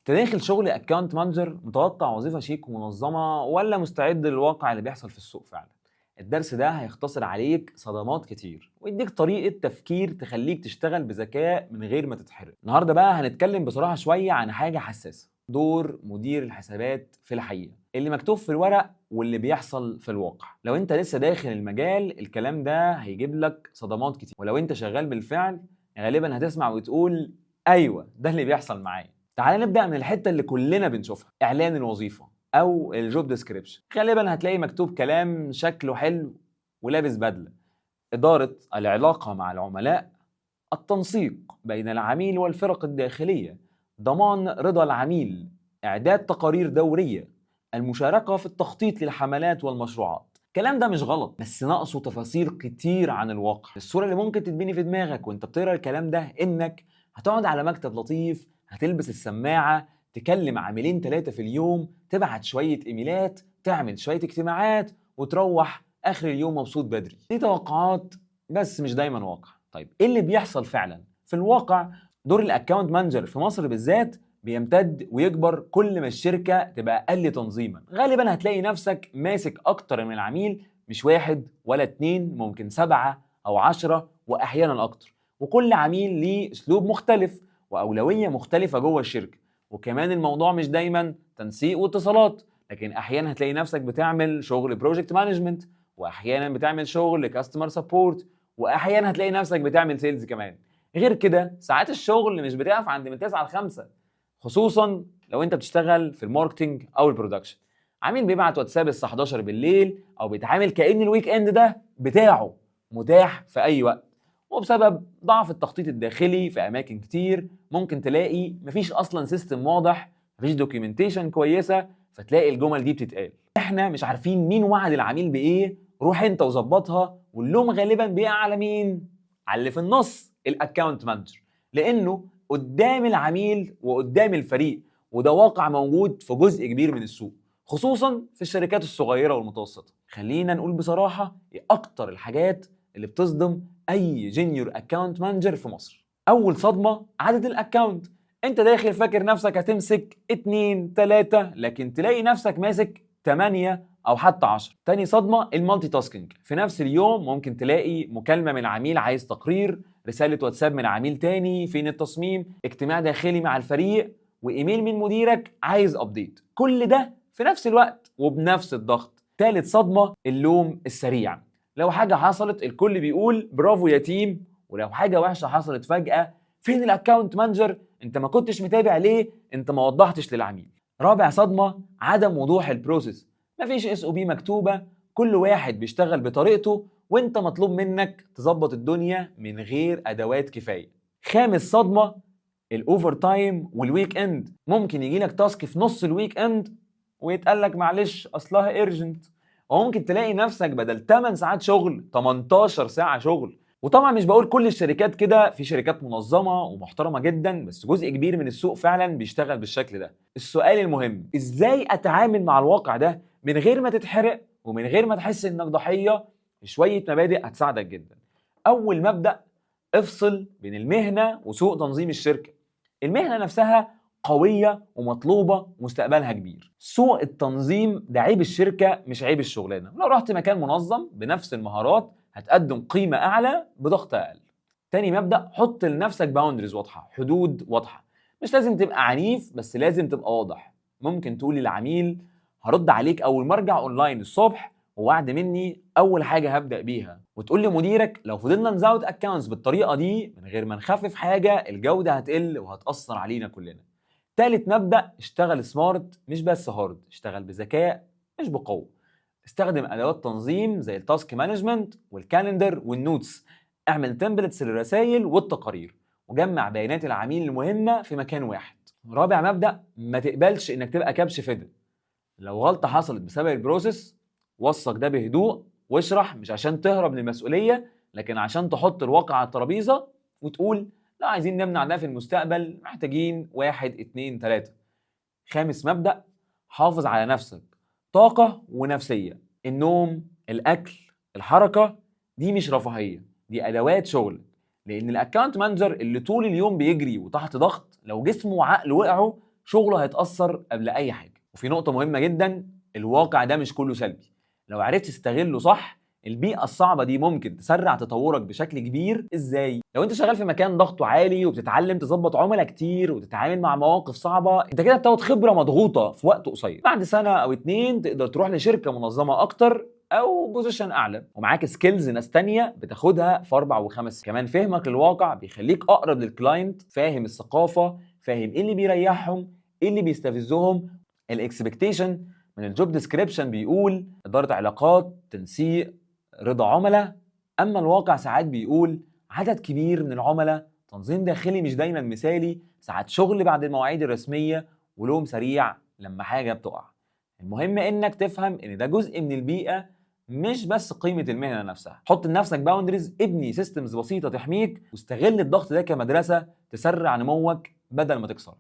انت داخل شغل اكونت مانجر، متوقع وظيفه شيك ومنظمه ولا مستعد للواقع اللي بيحصل في السوق فعلا؟ الدرس ده هيختصر عليك صدمات كتير ويديك طريقه تفكير تخليك تشتغل بذكاء من غير ما تتحرق. النهارده بقى هنتكلم بصراحه شويه عن حاجه حساسه، دور مدير الحسابات في الحقيقه، اللي مكتوب في الورق واللي بيحصل في الواقع. لو انت لسه داخل المجال الكلام ده هيجيب لك صدمات كتير، ولو انت شغال بالفعل غالبا هتسمع وتقول ايوه ده اللي بيحصل معايا. تعال نبدأ من الحتة اللي كلنا بنشوفها، إعلان الوظيفة أو الجوب ديسكريبشن. غالبا هتلاقي مكتوب كلام شكله حلو ولابس بدلة: إدارة العلاقة مع العملاء، التنسيق بين العميل والفرق الداخلية، ضمان رضا العميل، إعداد تقارير دورية، المشاركة في التخطيط للحملات والمشروعات. الكلام ده مش غلط، بس ناقصه تفاصيل كتير عن الواقع. الصورة اللي ممكن تتبني في دماغك وانت بتقرا الكلام ده إنك هتقعد على مكتب لطيف، هتلبس السماعة، تكلم عاملين 3 في اليوم، تبعت شوية إيميلات، تعمل شوية اجتماعات، وتروح آخر اليوم مبسوط بدري. دي توقعات بس مش دايما واقع. طيب ايه اللي بيحصل فعلا؟ في الواقع دور الاكونت مانجر في مصر بالذات بيمتد ويكبر كل ما الشركة تبقى أقل تنظيما. غالبا هتلاقي نفسك ماسك أكتر من العميل، مش 1 ولا 2، ممكن 7 أو 10 وأحيانا أكتر، وكل عميل ليه أسلوب مختلف وأولوية مختلفة جوه الشركة. وكمان الموضوع مش دايما تنسيق واتصالات، لكن أحيانا هتلاقي نفسك بتعمل شغل بروجكت مانجمنت، وأحيانا بتعمل شغل كاستمر سبورت، وأحيانا هتلاقي نفسك بتعمل سيلز كمان. غير كده ساعات الشغل مش بتقف عند من 9 ل 5، خصوصا لو انت بتشتغل في الماركتنج او البرودكشن. عميل بيبعت واتساب الساعه 11 بالليل او بيتعامل كأن الويك اند ده بتاعه متاح في اي وقت، وبسبب ضعف التخطيط الداخلي في اماكن كتير ممكن تلاقي مفيش اصلا سيستم واضح، مفيش دوكيومنتيشن كويسه، فتلاقي الجمل دي بتتقال: احنا مش عارفين مين وعد العميل بايه، روح انت وظبطها. واللوم غالبا بيقع على مين؟ على اللي في النص، الاكونت مانجر، لانه قدام العميل وقدام الفريق، وده واقع موجود في جزء كبير من السوق، خصوصا في الشركات الصغيره والمتوسطه. خلينا نقول بصراحه ايه اكتر الحاجات اللي بتصدم اي جونيور اكونت مانجر في مصر. اول صدمه عدد الاكونت. انت داخل فاكر نفسك هتمسك 2 3، لكن تلاقي نفسك ماسك 8 او حتى 10. تاني صدمه المالتي تاسكينج. في نفس اليوم ممكن تلاقي مكالمه من عميل عايز تقرير، رساله واتساب من عميل تاني فين التصميم، اجتماع داخلي مع الفريق، وايميل من مديرك عايز ابديت. كل ده في نفس الوقت وبنفس الضغط. ثالث صدمه اللوم السريع. لو حاجه حصلت الكل بيقول برافو يا تيم، ولو حاجه وحشه حصلت فجاه فين الاكونت مانجر، انت ما كنتش متابع ليه، انت ما وضحتش للعميل. رابع صدمه عدم وضوح البروسيس. مفيش اس او بي مكتوبه، كل واحد بيشتغل بطريقته وانت مطلوب منك تظبط الدنيا من غير ادوات كفايه. خامس صدمه الاوفر تايم والويك اند. ممكن يجي لك تاسك في نص الويك اند ويتقال لك معلش اصلها ايرجنت، وممكن تلاقي نفسك بدل 8 ساعات شغل 18 ساعه شغل. وطبعا مش بقول كل الشركات كده، في شركات منظمه ومحترمه جدا، بس جزء كبير من السوق فعلا بيشتغل بالشكل ده. السؤال المهم ازاي اتعامل مع الواقع ده من غير ما تتحرق ومن غير ما تحس انك ضحيه؟ شويه مبادئ هتساعدك جدا. اول مبدأ: افصل بين المهنه وسوء تنظيم الشركه. المهنه نفسها قويه ومطلوبه ومستقبلها كبير، سوء التنظيم ده عيب الشركه مش عيب الشغلانه. لو رحت مكان منظم بنفس المهارات هتقدم قيمه اعلى بضغط اقل. تاني مبدأ: حط لنفسك باوندريز واضحه، حدود واضحه. مش لازم تبقى عنيف، بس لازم تبقى واضح. ممكن تقول للعميل هرد عليك اول ما ارجع اونلاين الصبح، ووعد مني اول حاجه هبدا بيها. وتقول لمديرك لو فضلنا نزود اكونتس بالطريقه دي من غير ما نخفف حاجه الجوده هتقل وهتاثر علينا كلنا. تالت مبدا: اشتغل سمارت مش بس هارد، اشتغل بذكاء مش بقوه. استخدم ادوات تنظيم زي التاسك مانجمنت والكالندر والنوتس. اعمل تمبلتس للرسائل والتقارير، وجمع بيانات العميل المهمه في مكان واحد. رابع مبدا: ما تقبلش انك تبقى كبش فدا. لو غلطه حصلت بسبب البروسيس وثق ده بهدوء واشرح، مش عشان تهرب من المسؤوليه لكن عشان تحط الواقع على الترابيزه وتقول لا عايزين نمنع ده في المستقبل، محتاجين 1 2 3. خامس مبدأ: حافظ على نفسك. طاقة ونفسية، النوم، الأكل، الحركة، دي مش رفاهية، دي أدوات شغل. لأن الأكاونت مانجر اللي طول اليوم بيجري وتحت ضغط لو جسمه وعقله وقعوا شغله هيتأثر قبل أي حاجة. وفي نقطة مهمة جدا، الواقع ده مش كله سلبي. لو عرفت تستغله صح، البيئة الصعبة دي ممكن تسرع تطورك بشكل كبير. ازاي؟ لو انت شغال في مكان ضغطه عالي وبتتعلم تظبط عملاء كتير وتتعامل مع مواقف صعبة، انت كده بتاخد خبرة مضغوطة في وقت قصير. بعد سنة او 2 تقدر تروح لشركة منظمة اكتر او بوزيشن اعلى، ومعاك سكيلز ناس تانية بتاخدها في 4 و5. كمان فهمك للواقع بيخليك اقرب للكلاينت، فاهم الثقافة، فاهم ايه اللي بيريحهم، ايه اللي بيستفزهم. الاكسبكتيشن من الجوب ديسكريبشن بيقول اداره علاقات، تنسيق، رضا عملاء. اما الواقع ساعات بيقول عدد كبير من العملاء، تنظيم داخلي مش دايما مثالي، ساعات شغل بعد المواعيد الرسميه، ولوم سريع لما حاجه بتقع. المهم انك تفهم ان ده جزء من البيئه، مش بس قيمه المهنه نفسها. حط لنفسك باوندريز، ابني سيستمز بسيطه تحميك، واستغل الضغط ده كمدرسه تسرع نموك بدل ما تكسر.